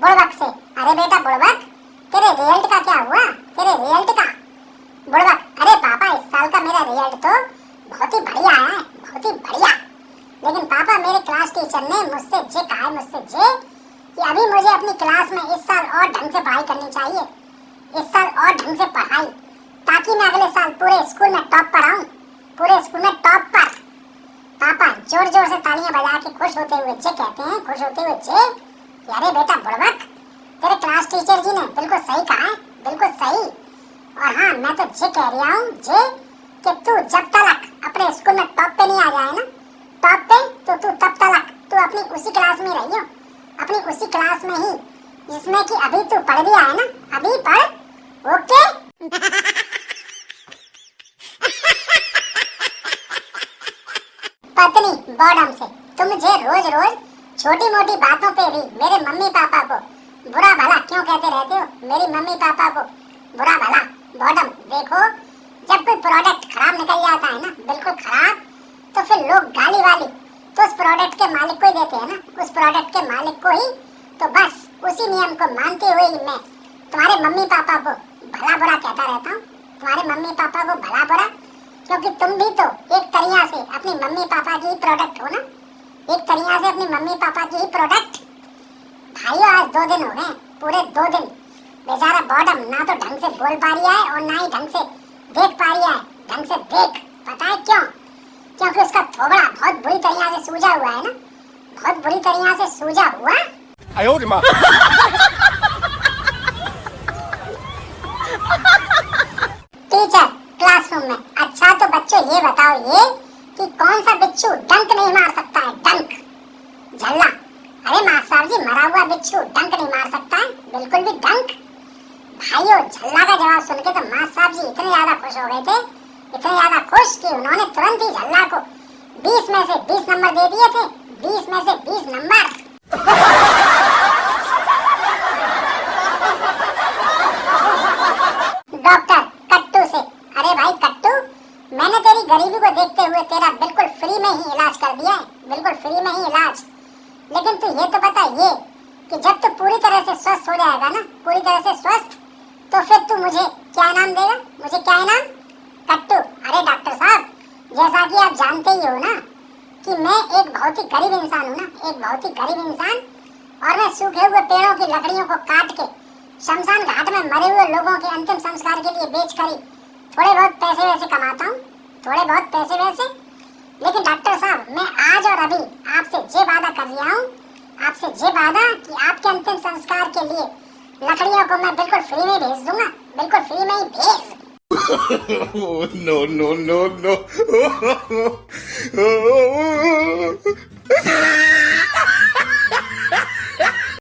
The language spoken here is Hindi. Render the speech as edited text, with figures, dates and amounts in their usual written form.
बुड़बक से, अरे बेटा बुड़बक, तेरे रिजल्ट का क्या हुआ? तेरे रिजल्ट का? बुड़बक, अरे पापा इस साल का मेरा रिजल्ट तो बहुत ही बढ़िया है, बहुत ही बढ़िया। लेकिन पापा मेरे क्लास टीचर ने मुझसे ये कहा है, मुझसे ये कि अभी मुझे अपनी क्लास में इस साल और ढंग से पढ़ाई करनी चाहिए, इस साल और ढंग से पढ़ाई, ताकि मैं अगले साल पूरे स्कूल में टॉप पर आऊं, पूरे स्कूल में टॉप पर। पापा जोर जोर से तालियां बजा के खुश होते हुए जे कहते हैं, खुश होते हुए जे कि अरे बेटा बुड़बक, तेरे क्लास टीचर जी ने बिल्कुल सही कहा है, बिल्कुल सही। और हाँ, मैं तो जे कह रहा हूँ जे कि तू जब तक अपने स्कूल में टॉप पे नहीं आ जाए ना, टॉप पे, तो तू तब तक तू अपनी उसी क्लास में रही हो, अपनी उसी क्लास में ही जिसमें कि अभी तू पढ़ भी आया ना, अभी पढ़, ओके? पत्नी बॉडम से, तुम मुझे रोज रोज छोटी मोटी बातों पे भी मेरे मम्मी पापा को बुरा भला क्यों कहते रहते हो? मेरी मम्मी पापा को बुरा भला। बॉडम देखो, जब कोई प्रोडक्ट खराब निकल जाता है ना, बिल्कुल खराब, तो फिर लोग गाली वाली तो उस प्रोडक्ट के मालिक को ही देते हैं ना, उस प्रोडक्ट के मालिक को ही। तो बस उसी नियम को मानते हुए ही मैं तुम्हारे मम्मी पापा को भला बुरा कहता रहता हूँ, तुम्हारे मम्मी पापा को भला बुरा, क्योंकि तुम भी तो एक तरीका से अपनी मम्मी पापा की ही प्रोडक्ट हो ना, एक तरीका से अपनी मम्मी पापा की ही प्रोडक्ट। भाइयों आज 2 दिन हो गए, पूरे 2 दिन बेचारा बॉडम ना तो ढंग से बोल पा रही है और ना ही ढंग से देख पा रही है, ढंग से देख। पता है क्यों? क्योंकि उसका थोबड़ा बहुत बुरी तरीका से सूजा हुआ है ना, बहुत बुरी तरीका से सूजा हुआ। आयो रे माँ। टीचर क्लासरूम में, अच्छा तो बच्चों ये बताओ ये कि कौन सा बिच्छू डंक नहीं मार सकता है? डंक, झल्ला। अरे मास्टर साहब जी, मरा हुआ बिच्छू डंक नहीं मार सकता है, बिल्कुल भी डंक। भाइयों झल्ला का जवाब सुन के तो मास्टर साहब जी इतने ज्यादा खुश हो गए थे, इतने ज्यादा खुश कि उन्होंने तुरंत ही झल्ला को 20 में से 20 नंबर दे दिए थे, 20 में से 20 नंबर। डॉक्टर कट्टू से, अरे भाई कट्टू, मैंने तेरी गरीबी को देखते हुए तेरा बिल्कुल फ्री में ही इलाज कर दिया है, बिल्कुल फ्री में ही इलाज। लेकिन तू ये तो बता ये कि जब तू पूरी तरह से स्वस्थ हो जाएगा ना, पूरी तरह से स्वस्थ, तो फिर तू मुझे क्या इनाम देगा? मुझे क्या इनाम? कट्टू, अरे डॉक्टर साहब, जैसा कि आप जानते ही हो ना कि मैं एक बहुत ही गरीब इंसान हूँ ना, एक बहुत ही गरीब इंसान, और मैं सूखे हुए पेड़ों की लकड़ियों को काट के शमशान घाट में मरे हुए लोगों के अंतिम संस्कार के लिए बेच कर ही थोड़े बहुत पैसे वैसे कमाता हूँ, थोड़े बहुत पैसे वैसे। लेकिन डॉक्टर साहब, मैं आज और अभी आपसे ये वादा कर रहा हूँ, आपसे ये वादा कि आपके अंतिम संस्कार के लिए लकड़ियों को मैं बिल्कुल फ्री में भेज दूंगा, बिल्कुल फ्री में ही भेज। No, no, no, no.